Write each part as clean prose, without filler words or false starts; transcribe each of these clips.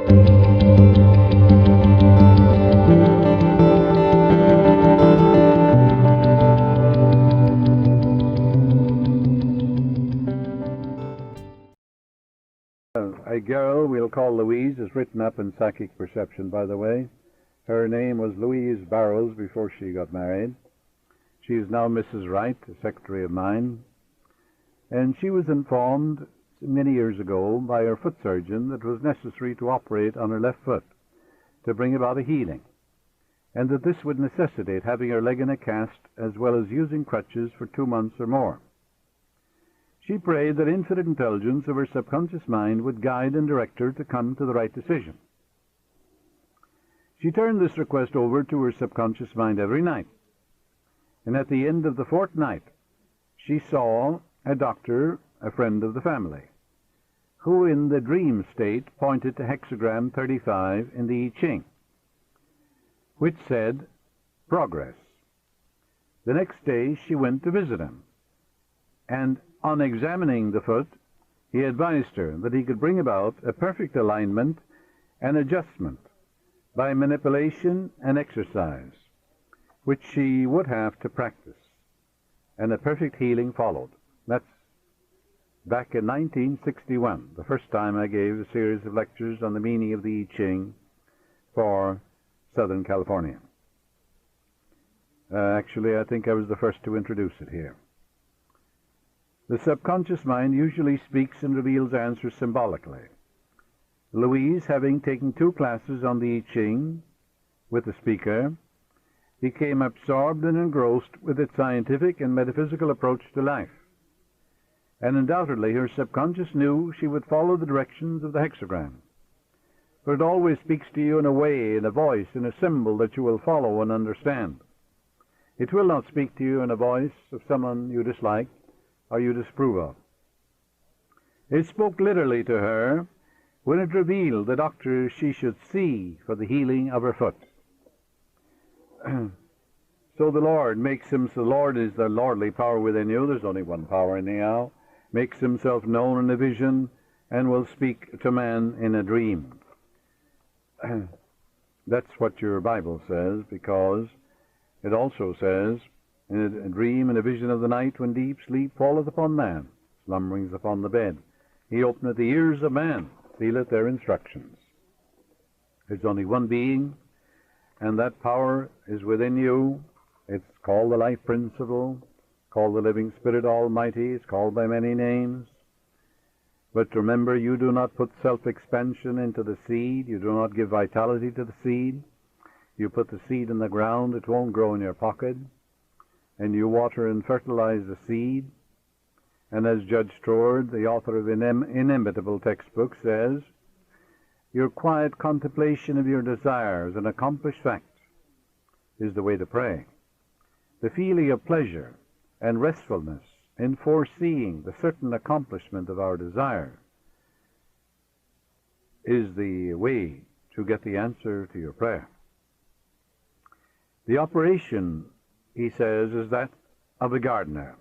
A girl we'll call Louise is written up in Psychic Perception, by the way. Her name was Louise Barrows before she got married. She is now Mrs. Wright, a secretary of mine. And she was informed many years ago by her foot surgeon that it was necessary to operate on her left foot to bring about a healing, and that this would necessitate having her leg in a cast as well as using crutches for 2 months or more. She prayed that infinite intelligence of her subconscious mind would guide and direct her to come to the right decision. She turned this request over to her subconscious mind every night, and at the end of the fortnight she saw a doctor, a friend of the family, who in the dream state pointed to hexagram 35 in the I Ching, which said progress. The next day she went to visit him, and on examining the foot, he advised her that he could bring about a perfect alignment and adjustment by manipulation and exercise, which she would have to practice, and a perfect healing followed. That's back in 1961, the first time I gave a series of lectures on the meaning of the I Ching for Southern California. Actually, I think I was the first to introduce it here. The subconscious mind usually speaks and reveals answers symbolically. Louise, having taken 2 classes on the I Ching with the speaker, became absorbed and engrossed with its scientific and metaphysical approach to life. And undoubtedly her subconscious knew she would follow the directions of the hexagram. For it always speaks to you in a way, in a voice, in a symbol that you will follow and understand. It will not speak to you in a voice of someone you dislike or you disapprove of. It spoke literally to her when it revealed the doctor she should see for the healing of her foot. So the Lord makes him, so the Lord is the lordly power within you. There's only one power anyhow. Makes himself known in a vision and will speak to man in a dream. That's what your Bible says, because it also says, in a dream and a vision of the night, when deep sleep falleth upon man, slumberings upon the bed, he openeth the ears of man, sealeth their instructions. There's only one being, and that power is within you. It's called the life principle, called the living spirit almighty. It's called by many names. But remember, you do not put self-expansion into the seed. You do not give vitality to the seed. You put the seed in the ground, it won't grow in your pocket. And you water and fertilize the seed. And as Judge Strord, the author of inimitable textbook, says, your quiet contemplation of your desires, an accomplished fact, is the way to pray. The feeling of pleasure and restfulness in foreseeing the certain accomplishment of our desire is the way to get the answer to your prayer. The operation, he says, is that of a gardener,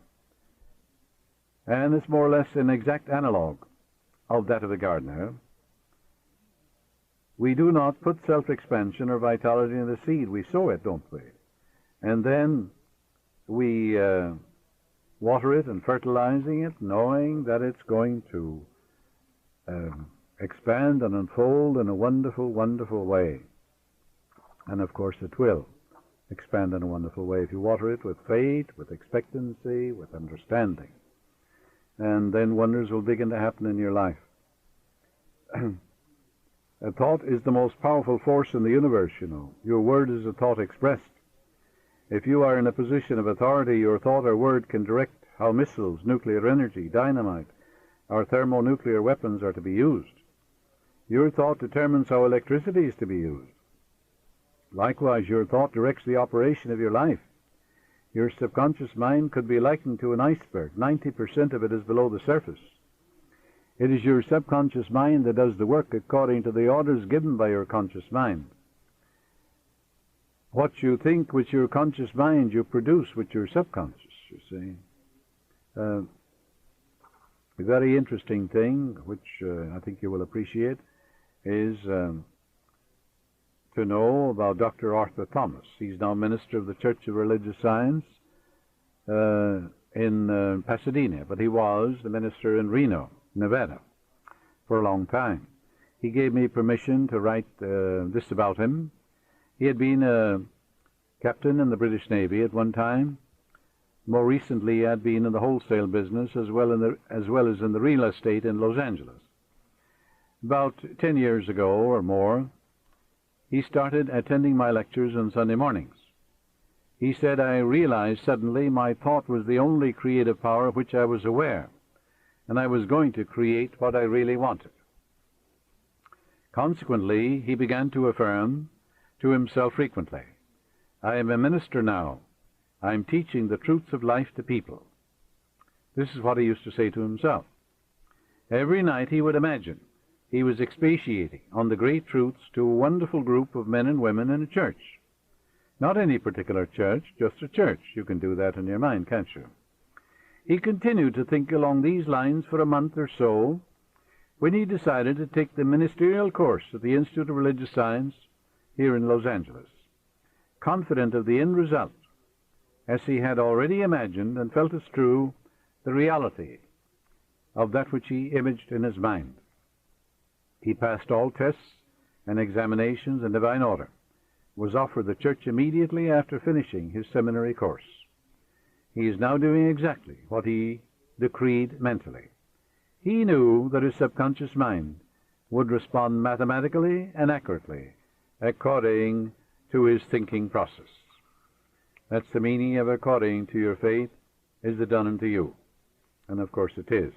and it's more or less an exact analog of that of a gardener. We do not put self-expansion or vitality in the seed. We sow it, don't we? And then we water it and fertilizing it, knowing that it's going to expand and unfold in a wonderful, wonderful way. And of course it will expand in a wonderful way if you water it with faith, with expectancy, with understanding. And then wonders will begin to happen in your life. A thought is the most powerful force in the universe, you know. Your word is a thought expressed. If you are in a position of authority, your thought or word can direct how missiles, nuclear energy, dynamite, or thermonuclear weapons are to be used. Your thought determines how electricity is to be used. Likewise, your thought directs the operation of your life. Your subconscious mind could be likened to an iceberg. 90% of it is below the surface. It is your subconscious mind that does the work according to the orders given by your conscious mind. What you think with your conscious mind, you produce with your subconscious, you see. A very interesting thing, which I think you will appreciate. is to know about Dr. Arthur Thomas. He's now minister of the Church of Religious Science in Pasadena, but he was the minister in Reno, Nevada, for a long time. He gave me permission to write this about him. He had been a captain in the British Navy at one time. More recently, he had been in the wholesale business as well as in the real estate in Los Angeles. About 10 years ago or more, he started attending my lectures on Sunday mornings. He said, I realized suddenly my thought was the only creative power of which I was aware, and I was going to create what I really wanted. Consequently, he began to affirm to himself frequently, I am a minister now. I am teaching the truths of life to people. This is what he used to say to himself. Every night he would imagine he was expatiating on the great truths to a wonderful group of men and women in a church. Not any particular church, just a church. You can do that in your mind, can't you? He continued to think along these lines for a month or so, when he decided to take the ministerial course at the Institute of Religious Science here in Los Angeles, confident of the end result, as he had already imagined and felt as true the reality of that which he imaged in his mind. He passed all tests and examinations in divine order, was offered the church immediately after finishing his seminary course. He is now doing exactly what he decreed mentally. He knew that his subconscious mind would respond mathematically and accurately according to his thinking process. That's the meaning of according to your faith is it done unto you. And of course it is.